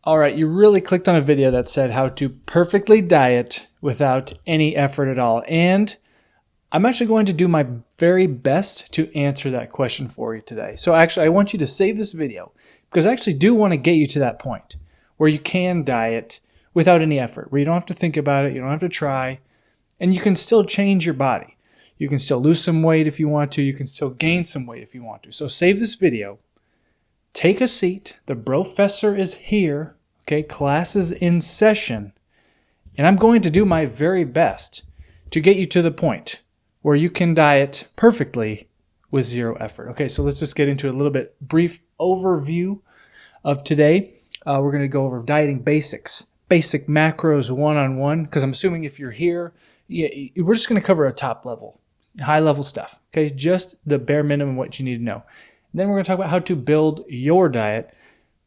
All right, you really clicked on a video that said how to perfectly diet without any effort at all. And I'm actually going to do my very best to answer that question for you today. So actually, I want you to save this video because I actually do want to get you to that point where you can diet without any effort, where you don't have to think about it, you don't have to try, and you can still change your body. You can still lose some weight if you want to. You can still gain some weight if you want to. So save this video. Take a seat. The professor is here. Okay, class is in session. And I'm going to do my very best to get you to the point where you can diet perfectly with zero effort. Okay, so let's just get into a little bit brief overview of today. We're going to go over dieting basics, basic macros one-on-one, because I'm assuming if you're here, we're just going to cover a top level, high level stuff. Okay, just the bare minimum what you need to know. And then we're going to talk about how to build your diet,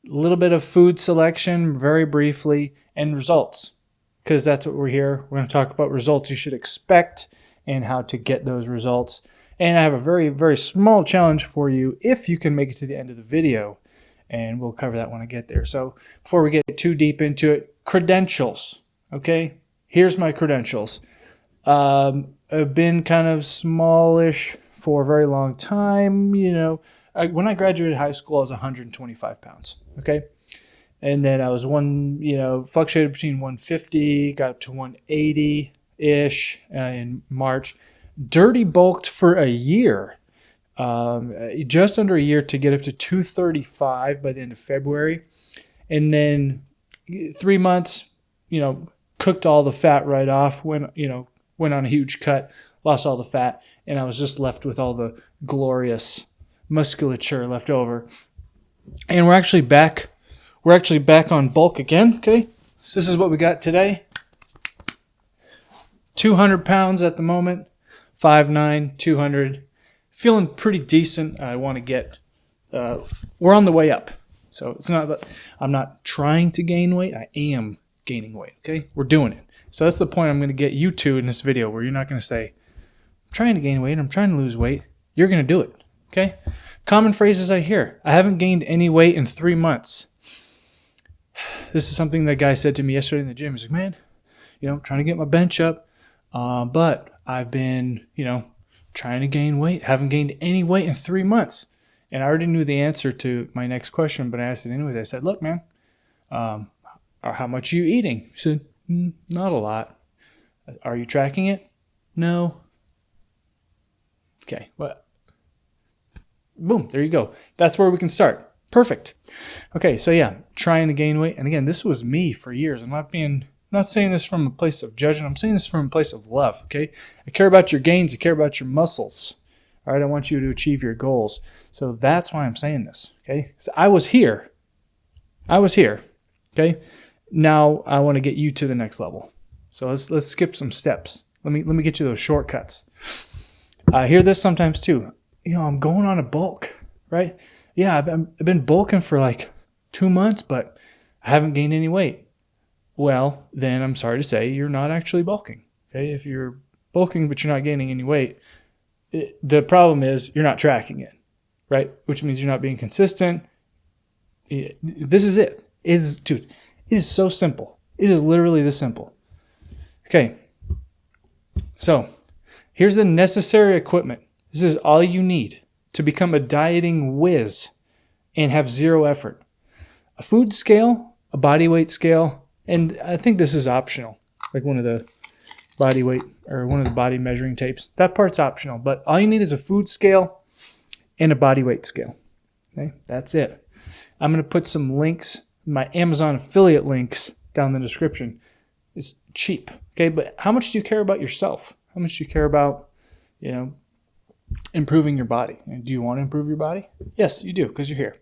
a little bit of food selection, very briefly, and results, because that's what we're here. We're going to talk about results you should expect and how to get those results. And I have a very, very small challenge for you if you can make it to the end of the video, and we'll cover that when I get there. So before we get too deep into it, credentials, okay? Here's my credentials. I've been kind of smallish for a very long time. When I graduated high school, I was 125 pounds, okay? And then I was fluctuated between 150, got up to 180-ish in March. Dirty bulked for a year, just under a year to get up to 235 by the end of February. And then 3 months, cooked all the fat right off, went on a huge cut, lost all the fat, and I was just left with all the glorious musculature left over. And we're actually back on bulk again. Okay, so this is what we got today. 200 pounds at the moment, 5'9", 200, feeling pretty decent. I want to get we're on the way up, so it's not that I'm not trying to gain weight. I am gaining weight. Okay, we're doing it. So that's the point I'm going to get you to in this video, where you're not going to say, I'm trying to gain weight, I'm trying to lose weight. You're going to do it. Okay? Common phrases I hear. I haven't gained any weight in 3 months. This is something that guy said to me yesterday in the gym. He's like, man, trying to get my bench up, but I've been, trying to gain weight. Haven't gained any weight in 3 months. And I already knew the answer to my next question, but I asked it anyways. I said, look, man, how much are you eating? He said, not a lot. Are you tracking it? No. Okay, well, boom, there you go. That's where we can start. Perfect. Okay, so yeah, trying to gain weight. And again, this was me for years. I'm not saying this from a place of judgment. I'm saying this from a place of love, okay? I care about your gains. I care about your muscles. All right, I want you to achieve your goals. So that's why I'm saying this, okay? So I was here, okay? Now I want to get you to the next level. So let's skip some steps. Let me get you those shortcuts. I hear this sometimes too. I'm going on a bulk, right? Yeah, I've been bulking for like 2 months, but I haven't gained any weight. Well, then I'm sorry to say you're not actually bulking. Okay, if you're bulking but you're not gaining any weight, the problem is you're not tracking it, right? Which means you're not being consistent. This is it. It is so simple. It is literally this simple. Okay, so here's the necessary equipment. This is all you need to become a dieting whiz and have zero effort. A food scale, a body weight scale, and I think this is optional, like one of the body weight or one of the body measuring tapes. That part's optional, but all you need is a food scale and a body weight scale. Okay, that's it. I'm going to put some links, my Amazon affiliate links, down in the description. It's cheap, okay? But how much do you care about yourself? How much do you care about, improving your body? And do you want to improve your body? Yes, you do, because you're here.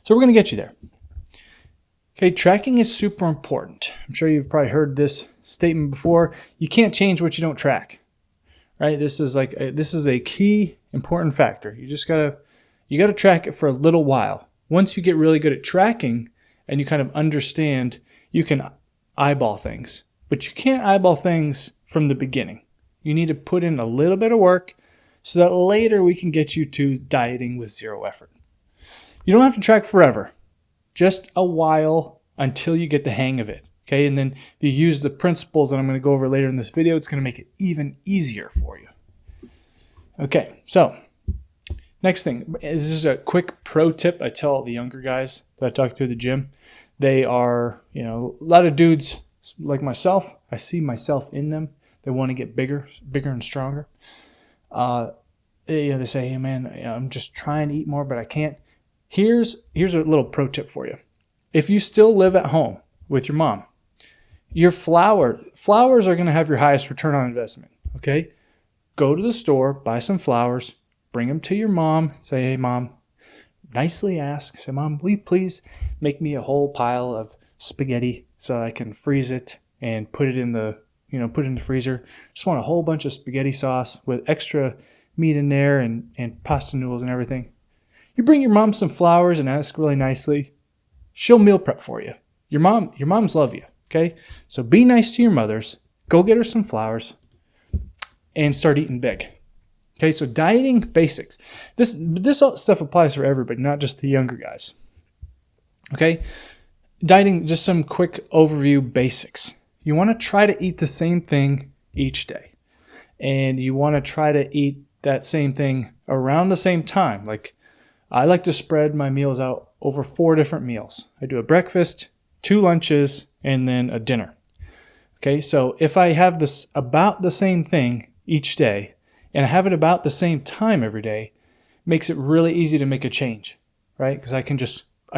So we're going to get you there. Okay, tracking is super important. I'm sure you've probably heard this statement before. You can't change what you don't track, right? This is a key important factor. You gotta track it for a little while. Once you get really good at tracking and you kind of understand, you can eyeball things, but you can't eyeball things from the beginning. You need to put in a little bit of work so that later we can get you to dieting with zero effort. You don't have to track forever. Just a while until you get the hang of it. Okay, and then if you use the principles that I'm going to go over later in this video, it's going to make it even easier for you. Okay, so next thing, this is a quick pro tip I tell all the younger guys that I talk to at the gym. They are, a lot of dudes like myself. I see myself in them. They want to get bigger and stronger. They say, hey man, I'm just trying to eat more, but I can't. Here's a little pro tip for you. If you still live at home with your mom, your flowers are going to have your highest return on investment. Okay, go to the store, buy some flowers, bring them to your mom. Say, hey mom, nicely ask. Say, mom, will you please make me a whole pile of spaghetti so I can freeze it and put it in the freezer. Just want a whole bunch of spaghetti sauce with extra meat in there and pasta noodles and everything. You bring your mom some flowers and ask really nicely. She'll meal prep for you. Your moms love you, okay? So be nice to your mothers. Go get her some flowers and start eating big. Okay, so dieting basics. This stuff applies for everybody, not just the younger guys. Okay, dieting, just some quick overview basics. You want to try to eat the same thing each day. And you want to try to eat that same thing around the same time. Like, I like to spread my meals out over 4 different meals. I do a breakfast, 2 lunches, and then a dinner. Okay, so if I have this about the same thing each day, and I have it about the same time every day, makes it really easy to make a change, right? Because I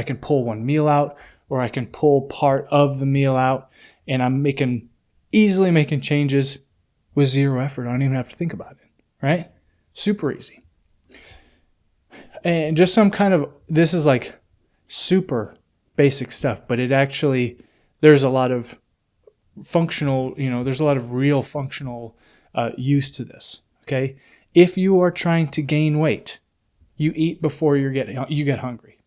can pull one meal out, or I can pull part of the meal out, and I'm easily making changes with 0 effort. I don't even have to think about it, right? Super easy. And just this is like super basic stuff, but it actually, there's a lot of functional, there's a lot of real functional use to this, okay? If you are trying to gain weight, you eat before you get hungry.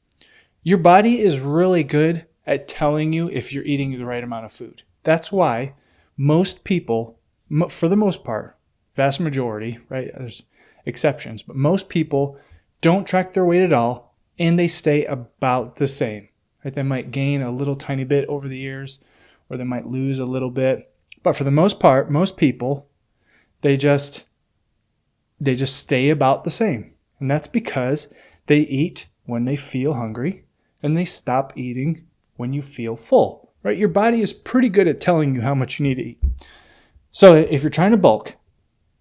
Your body is really good at telling you if you're eating the right amount of food. That's why most people, for the most part, vast majority, right? There's exceptions, but most people don't track their weight at all, and they stay about the same. Right? They might gain a little tiny bit over the years, or they might lose a little bit. But for the most part, most people, they just stay about the same. And that's because they eat when they feel hungry, and they stop eating when you feel full. Right? Your body is pretty good at telling you how much you need to eat. So if you're trying to bulk,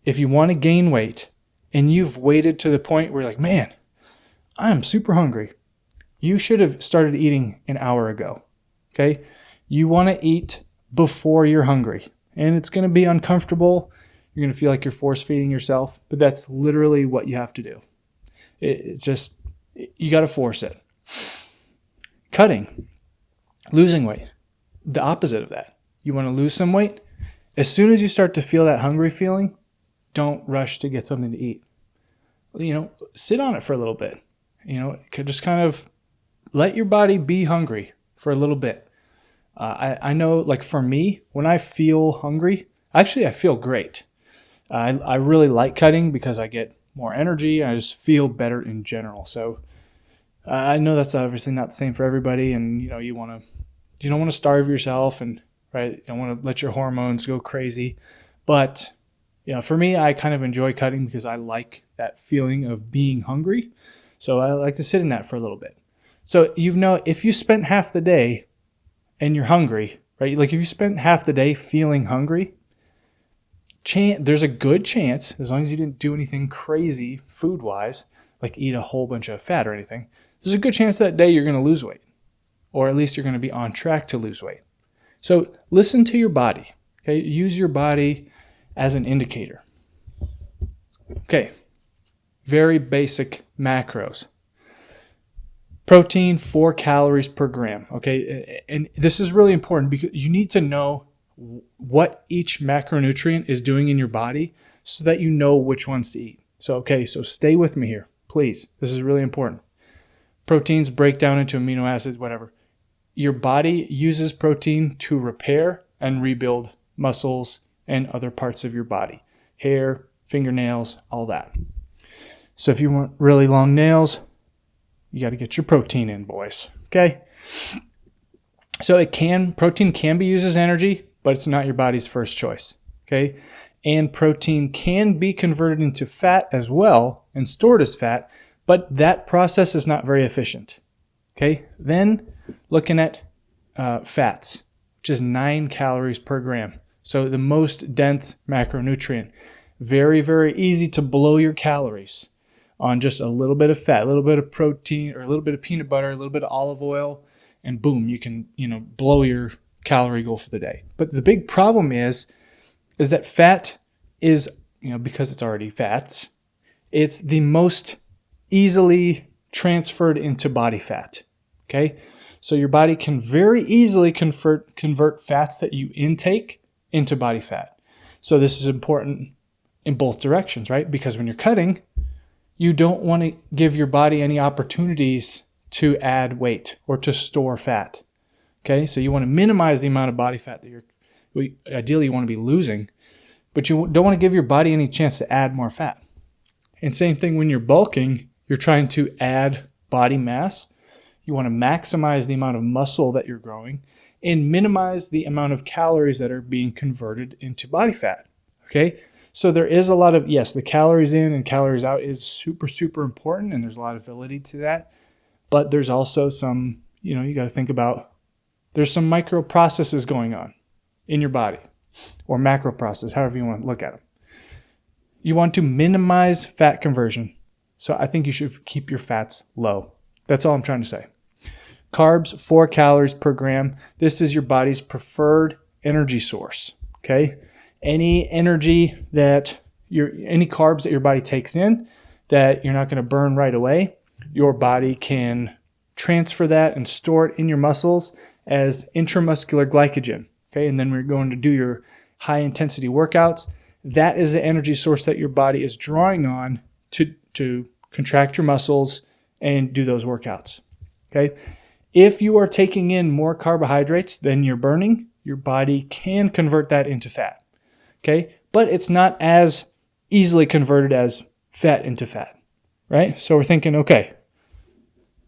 if you want to gain weight, and you've waited to the point where you're like, man, I'm super hungry, you should have started eating an hour ago. Okay? You want to eat before you're hungry. And it's going to be uncomfortable. You're going to feel like you're force feeding yourself, but that's literally what you have to do. It's just, you got to force it. Cutting, losing weight, the opposite of that. You want to lose some weight? As soon as you start to feel that hungry feeling, don't rush to get something to eat. Sit on it for a little bit. Just kind of let your body be hungry for a little bit. I know, like for me, when I feel hungry, actually I feel great. I really like cutting because I get more energy and I just feel better in general. So I know that's obviously not the same for everybody, and you don't want to starve yourself, and right, you don't want to let your hormones go crazy. But for me, I kind of enjoy cutting because I like that feeling of being hungry. So I like to sit in that for a little bit. So if you spent half the day and you're hungry, right? Like if you spent half the day feeling hungry, there's a good chance, as long as you didn't do anything crazy food-wise, like eat a whole bunch of fat or anything, there's a good chance that day you're going to lose weight, or at least you're going to be on track to lose weight. So listen to your body. Okay, use your body as an indicator. Okay, very basic macros. Protein, 4 calories per gram. Okay, and this is really important because you need to know what each macronutrient is doing in your body so that you know which ones to eat. So stay with me here, please. This is really important. Proteins break down into amino acids, whatever. Your body uses protein to repair and rebuild muscles and other parts of your body. Hair, fingernails, all that. So if you want really long nails, you got to get your protein in, boys. Okay? So protein can be used as energy, but it's not your body's first choice. Okay. And protein can be converted into fat as well and stored as fat, but that process is not very efficient. Okay. Then looking at fats, which is 9 calories per gram. So the most dense macronutrient. Very, very easy to blow your calories on just a little bit of fat, a little bit of protein, or a little bit of peanut butter, a little bit of olive oil, and boom, you can, blow your calorie goal for the day. But the big problem is that fat is, because it's already fats, it's the most easily transferred into body fat. Okay? So your body can very easily convert fats that you intake into body fat. So this is important in both directions, right? Because when you're cutting, you don't want to give your body any opportunities to add weight or to store fat. Okay, so you want to minimize the amount of body fat that ideally you want to be losing, but you don't want to give your body any chance to add more fat. And same thing when you're bulking, you're trying to add body mass. You want to maximize the amount of muscle that you're growing and minimize the amount of calories that are being converted into body fat. Okay, so there is a lot of, yes, the calories in and calories out is super, super important, and there's a lot of validity to that. But there's also some, you got to think about, there's some micro processes going on in your body, or macro process, however you want to look at them. You want to minimize fat conversion. So I think you should keep your fats low. That's all I'm trying to say. Carbs, 4 calories per gram. This is your body's preferred energy source. Okay. Any carbs that your body takes in that you're not going to burn right away, your body can transfer that and store it in your muscles as intramuscular glycogen. Okay. And then we're going to do your high intensity workouts. That is the energy source that your body is drawing on to contract your muscles and do those workouts. Okay. If you are taking in more carbohydrates than you're burning, your body can convert that into fat. Okay. But it's not as easily converted as fat into fat, right? So we're thinking, okay,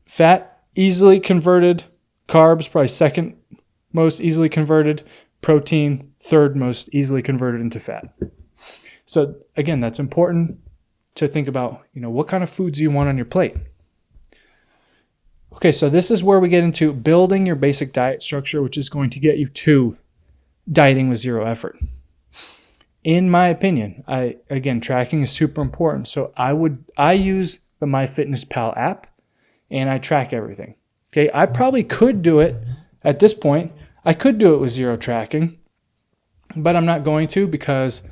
fat easily converted, carbs probably second most easily converted, protein third most easily converted into fat. So again, that's important to think about, what kind of foods you want on your plate. Okay, so this is where we get into building your basic diet structure, which is going to get you to dieting with zero effort. In my opinion, tracking is super important. So I use the MyFitnessPal app and I track everything. Okay, I probably could do it at this point. I could do it with zero tracking, but I'm not going to, because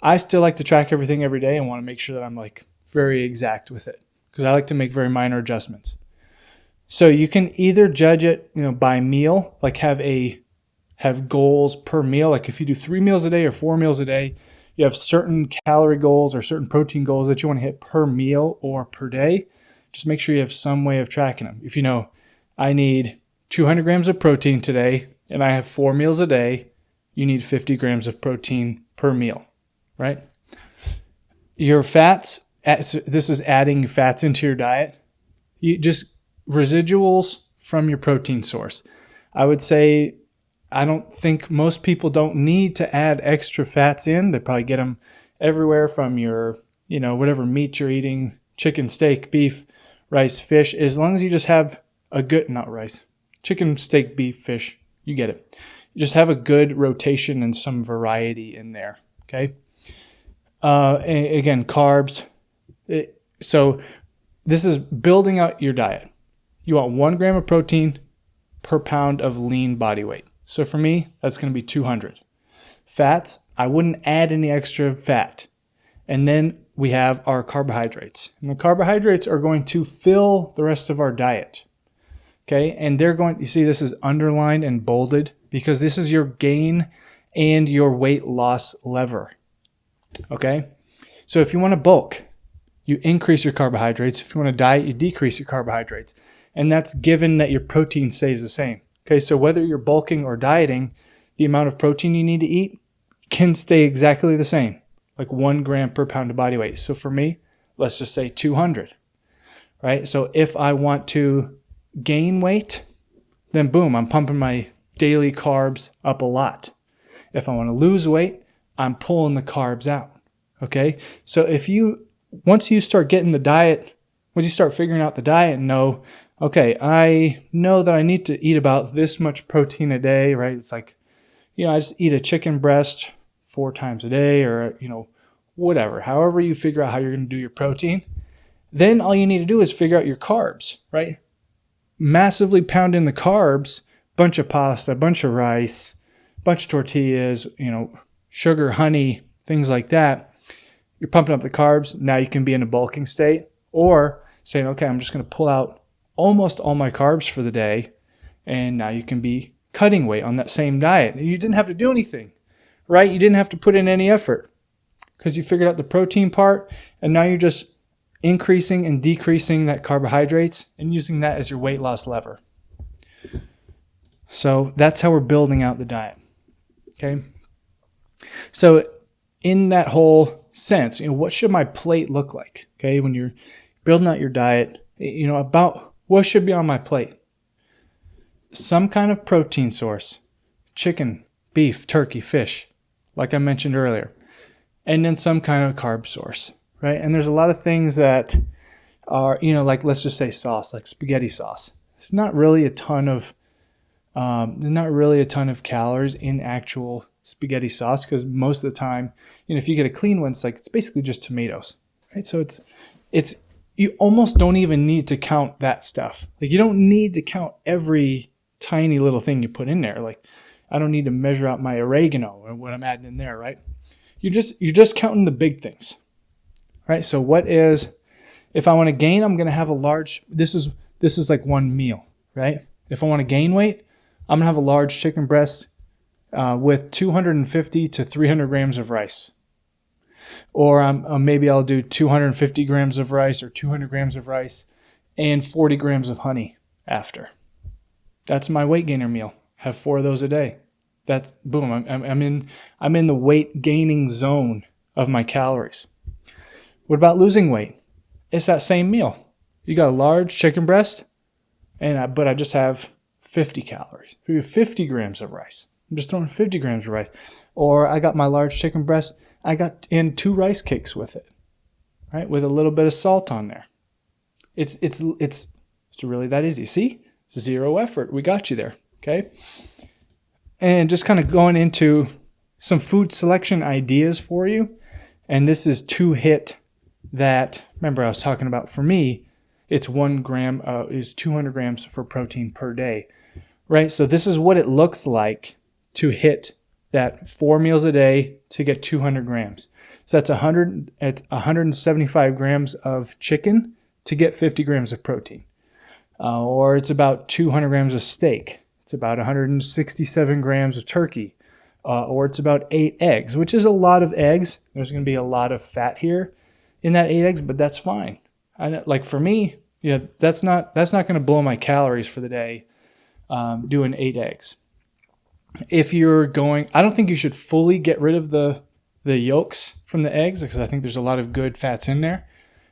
I still like to track everything every day and want to make sure that I'm very exact with it, because I like to make very minor adjustments. So you can either judge it, by meal, have goals per meal. Like if you do 3 meals a day or 4 meals a day, you have certain calorie goals or certain protein goals that you want to hit per meal or per day. Just make sure you have some way of tracking them. If I need 200 grams of protein today and I have 4 meals a day, you need 50 grams of protein per meal, right? Your fats, this is adding fats into your diet. You just residuals from your protein source. I would say, I don't think most people don't need to add extra fats in. They probably get them everywhere from your, whatever meat you're eating, chicken, steak, beef, rice, fish. As long as you just have a good, not rice, chicken, steak, beef, fish, you get it. You just have a good rotation and some variety in there, okay? Again, carbs. So this is building out your diet. You want 1 gram of protein per pound of lean body weight. So for me, that's going to be 200. Fats, I wouldn't add any extra fat. And then we have our carbohydrates. And the carbohydrates are going to fill the rest of our diet. Okay? And you see this is underlined and bolded because this is your gain and your weight loss lever. Okay? So if you want to bulk, you increase your carbohydrates. If you want to diet, you decrease your carbohydrates. And that's given that your protein stays the same. Okay, so whether you're bulking or dieting, the amount of protein you need to eat can stay exactly the same, like 1 gram per pound of body weight. So for me, let's just say 200, right? So if I want to gain weight, then boom, I'm pumping my daily carbs up a lot. If I want to lose weight, I'm pulling the carbs out. Okay? So once you start getting the diet, once you start figuring out the diet and know, okay, I know that I need to eat about this much protein a day, right? It's like, I just eat a chicken breast 4 times a day, or, whatever. However you figure out how you're going to do your protein, then all you need to do is figure out your carbs, right? Massively pound in the carbs, bunch of pasta, bunch of rice, bunch of tortillas, sugar, honey, things like that. You're pumping up the carbs. Now you can be in a bulking state, or saying, okay, I'm just going to pull out almost all my carbs for the day. And now you can be cutting weight on that same diet. You didn't have to do anything, right? You didn't have to put in any effort because you figured out the protein part, and now you're just increasing and decreasing that carbohydrates and using that as your weight loss lever. So that's how we're building out the diet. Okay. So in that whole sense, what should my plate look like? Okay. When you're building out your diet, about what should be on my plate. Some kind of protein source, chicken, beef, turkey, fish, like I mentioned earlier, and then some kind of carb source, right? And there's a lot of things that are, like let's just say sauce, like spaghetti sauce. It's not really a ton of calories in actual spaghetti sauce, because most of the time, if you get a clean one, it's basically just tomatoes, right? So it's you almost don't even need to count that stuff. Like, you don't need to count every tiny little thing you put in there. Like, I don't need to measure out my oregano or what I'm adding in there, right? You're just counting the big things, right? So if I want to gain, I'm going to have a large, this is like one meal, right? If I want to gain weight, I'm going to have a large chicken breast with 250 to 300 grams of rice. Or maybe I'll do 250 grams of rice or 200 grams of rice and 40 grams of honey after. That's my weight gainer meal. Have 4 of those a day. That's boom. I'm in the weight gaining zone of my calories. What about losing weight? It's that same meal. You got a large chicken breast, but I just have 50 calories. 50 grams of rice. I'm just throwing 50 grams of rice. Or I got my large chicken breast. I got in 2 rice cakes with it, right? With a little bit of salt on there. It's really that easy. See? 0 effort. We got you there. Okay. And just kind of going into some food selection ideas for you. And this is to hit that. Remember, I was talking about, for me, it's 1 gram is 200 grams for protein per day, right? So this is what it looks like to hit that 4 meals a day to get 200 grams. So that's 175 grams of chicken to get 50 grams of protein. Or it's about 200 grams of steak. It's about 167 grams of turkey. Or it's about 8 eggs, which is a lot of eggs. There's going to be a lot of fat here in that 8 eggs, but that's fine. Like for me, that's not going to blow my calories for the day doing 8 eggs. If you're going, I don't think you should fully get rid of the yolks from the eggs, because I think there's a lot of good fats in there.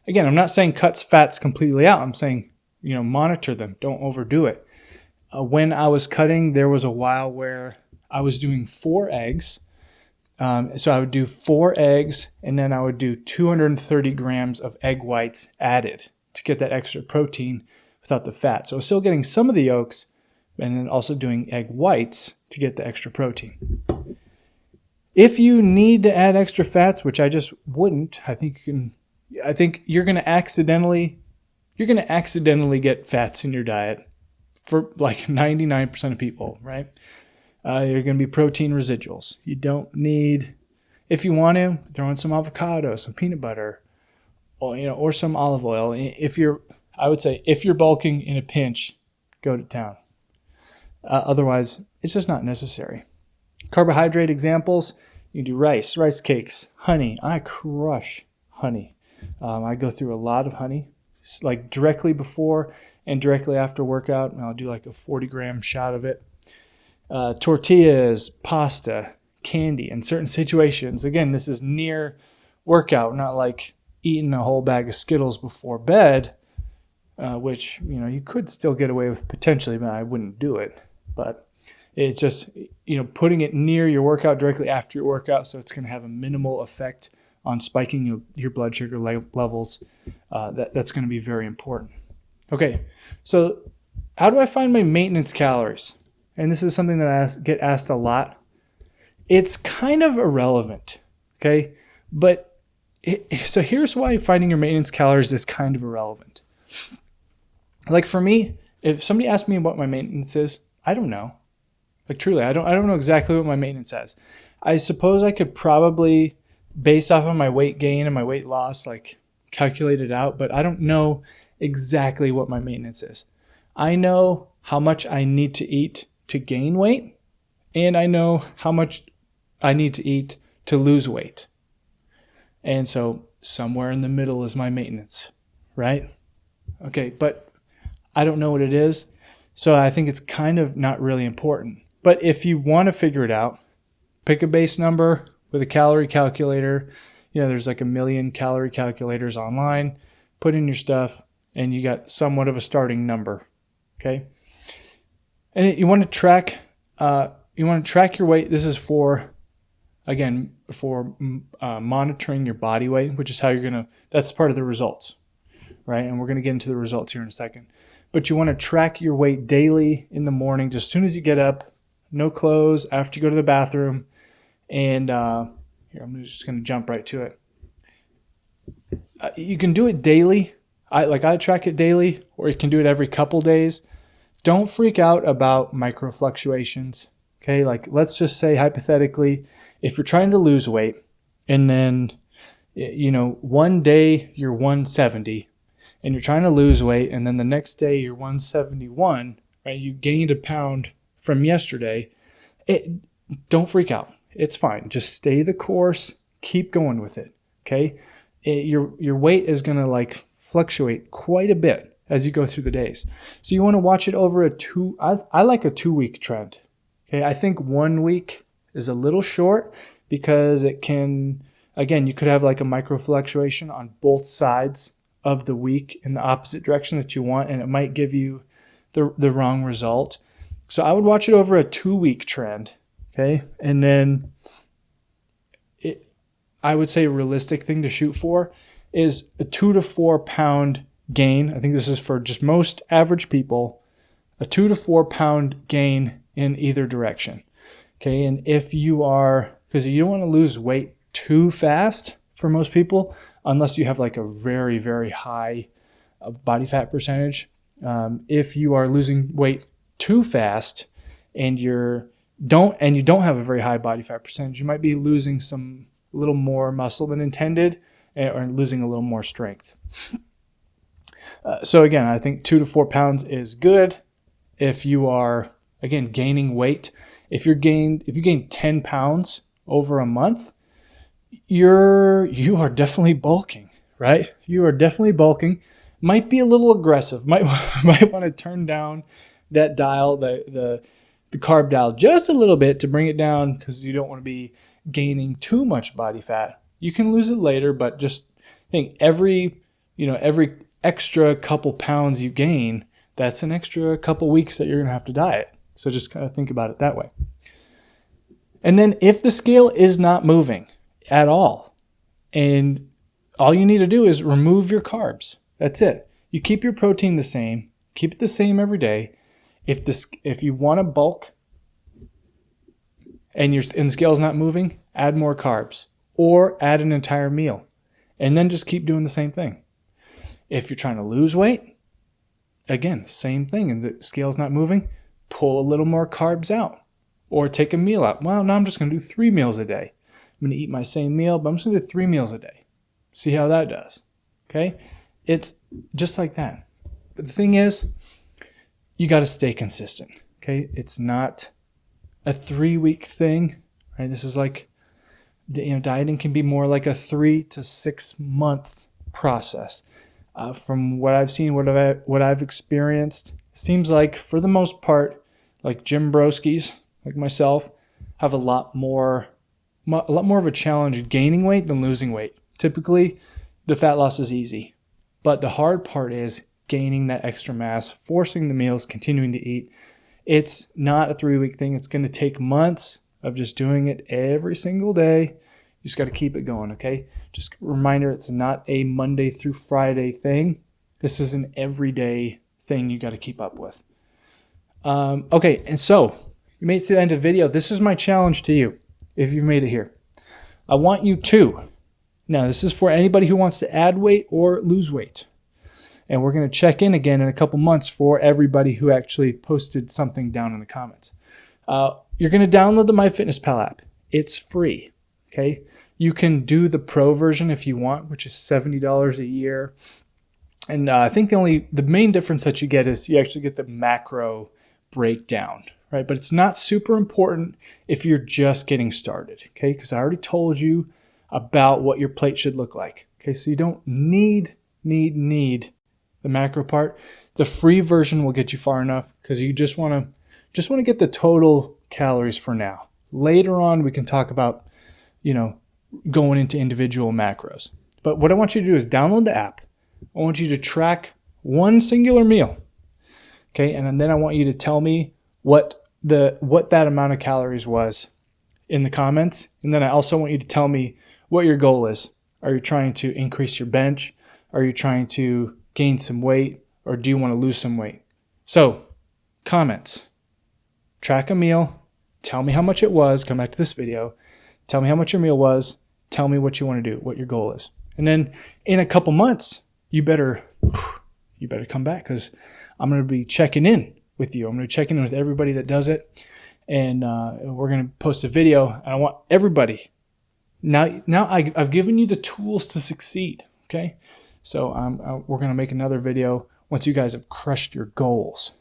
Again, I'm not saying cut fats completely out. I'm saying, monitor them. Don't overdo it. When I was cutting, there was a while where I was doing 4 eggs. So I would do 4 eggs, and then I would do 230 grams of egg whites added to get that extra protein without the fat. So I was still getting some of the yolks, and then also doing egg whites to get the extra protein. If you need to add extra fats, which I just wouldn't, I think you're going to accidentally get fats in your diet for like 99% of people, right? You're going to be protein residuals. You don't need, if you want to, throw in some avocado, some peanut butter, or some olive oil. I would say if you're bulking in a pinch, go to town. Otherwise, it's just not necessary. Carbohydrate examples, you can do rice cakes, honey. I crush honey. I go through a lot of honey, like directly before and directly after workout, and I'll do like a 40-gram shot of it. Tortillas, pasta, candy in certain situations. Again, this is near workout, not like eating a whole bag of Skittles before bed, which you could still get away with potentially, but I wouldn't do it. But It's just, putting it near your workout, directly after your workout, so it's going to have a minimal effect on spiking your blood sugar levels. That's going to be very important. Okay, so how do I find my maintenance calories? And this is something that I get asked a lot. It's kind of irrelevant, okay? But so here's why finding your maintenance calories is kind of irrelevant. Like for me, if somebody asked me what my maintenance is, I don't know. Like truly, I don't know exactly what my maintenance is. I suppose I could probably, based off of my weight gain and my weight loss, like calculate it out, but I don't know exactly what my maintenance is. I know how much I need to eat to gain weight, and I know how much I need to eat to lose weight. And so somewhere in the middle is my maintenance, right? Okay, but I don't know what it is, so I think it's kind of not really important. But if you want to figure it out, pick a base number with a calorie calculator. There's like 1 million calorie calculators online. Put in your stuff, and you got somewhat of a starting number, okay? And you want to track your weight. This is for monitoring your body weight, which is how that's part of the results, right? And we're going to get into the results here in a second. But you want to track your weight daily in the morning, just as soon as you get up, no clothes, after you go to the bathroom. And here, I'm just going to jump right to it. You can do it daily. I track it daily, or you can do it every couple days. Don't freak out about micro fluctuations. Okay, like let's just say hypothetically, if you're trying to lose weight, and then one day you're 170, and you're trying to lose weight, and then the next day you're 171, right? You gained a pound from yesterday. Don't freak out. It's fine. Just stay the course. Keep going with it. Okay, your weight is gonna fluctuate quite a bit as you go through the days. So you want to watch it over I like a 2-week trend. Okay, I think 1 week is a little short because it can, again, you could have like a micro fluctuation on both sides of the week in the opposite direction that you want, and it might give you the wrong result. So I would watch it over a 2-week trend, okay? And then I would say a realistic thing to shoot for is a 2 to 4 pound gain. I think this is for just most average people, a 2 to 4 pound gain in either direction, okay? And if you are, because you don't want to lose weight too fast for most people, unless you have like a very, very high body fat percentage. If you are losing weight too fast and you don't have a very high body fat percentage, you might be losing some little more muscle than intended, or losing a little more strength. So again, I think 2 to 4 pounds is good. If you are, again, gaining weight, if you gain 10 pounds over a month, you are definitely bulking, right? You are definitely bulking. Might be a little aggressive. Might want to turn down that dial, the carb dial, just a little bit to bring it down, because you don't want to be gaining too much body fat. You can lose it later, but just think every extra couple pounds you gain, that's an extra couple weeks that you're going to have to diet. So just kind of think about it that way. And then if the scale is not moving at all, and all you need to do is remove your carbs. That's it. You keep your protein the same. Keep it the same every day. If you want to bulk and the scale is not moving, add more carbs or add an entire meal, and then just keep doing the same thing. If you're trying to lose weight, again, same thing, and the scale's not moving, pull a little more carbs out or take a meal out. Well, now I'm just going to do 3 meals a day. I'm going to eat my same meal, but I'm just going to do 3 meals a day. See how that does. Okay? It's just like that. But the thing is, you got to stay consistent. Okay? It's not a 3-week thing. Right? This is like, dieting can be more like a 3 to 6 month process. From what I've seen, what I've experienced, seems like for the most part, like gym broskies, like myself, have a lot more of a challenge gaining weight than losing weight. Typically, the fat loss is easy, but the hard part is gaining that extra mass, forcing the meals, continuing to eat. It's not a 3-week thing. It's going to take months of just doing it every single day. You just got to keep it going, okay? Just a reminder, it's not a Monday through Friday thing. This is an everyday thing you got to keep up with. Okay, and so you made it to the end of the video. This is my challenge to you, if you've made it here. I want you to, now this is for anybody who wants to add weight or lose weight. And we're going to check in again in a couple months for everybody who actually posted something down in the comments. You're going to download the MyFitnessPal app. It's free, okay? You can do the pro version if you want, which is $70 a year. And I think the main difference that you get is you actually get the macro breakdown, right? But it's not super important if you're just getting started, okay? Because I already told you about what your plate should look like, okay? So you don't need the macro part. The free version will get you far enough because you just want to get the total calories for now. Later on, we can talk about, going into individual macros. But what I want you to do is download the app. I want you to track one singular meal, okay? And then I want you to tell me what that amount of calories was in the comments. And then I also want you to tell me what your goal is. Are you trying to increase your bench? Are you trying to gain some weight? Or do you want to lose some weight? So, comments. Track a meal. Tell me how much it was. Come back to this video. Tell me how much your meal was. Tell me what you want to do, what your goal is. And then in a couple months, you better come back because I'm going to be checking in with you. I'm going to check in with everybody that does it. And we're going to post a video. And I want everybody. Now I've given you the tools to succeed, okay? So we're going to make another video once you guys have crushed your goals.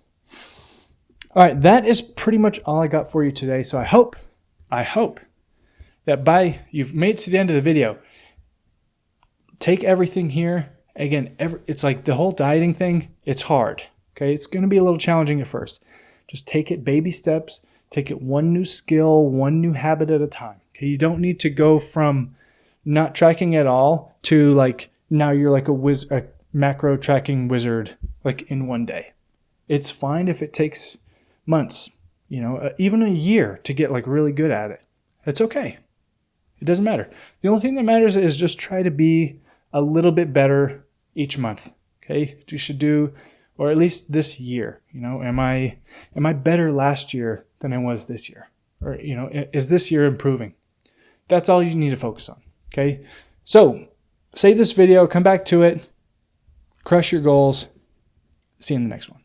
All right, that is pretty much all I got for you today. So I hope that you've made it to the end of the video. Take everything here. Again, it's like the whole dieting thing, it's hard, okay? It's going to be a little challenging at first. Just take it baby steps. Take it one new skill, one new habit at a time. Okay, you don't need to go from not tracking at all to like now you're like a macro tracking wizard like in one day. It's fine if it takes months, even a year to get like really good at it. It's okay. It doesn't matter. The only thing that matters is just try to be a little bit better each month. Okay, you should do, or at least this year. Am I better last year than I was this year? Or is this year improving? That's all you need to focus on. Okay, so save this video, come back to it, crush your goals. See you in the next one.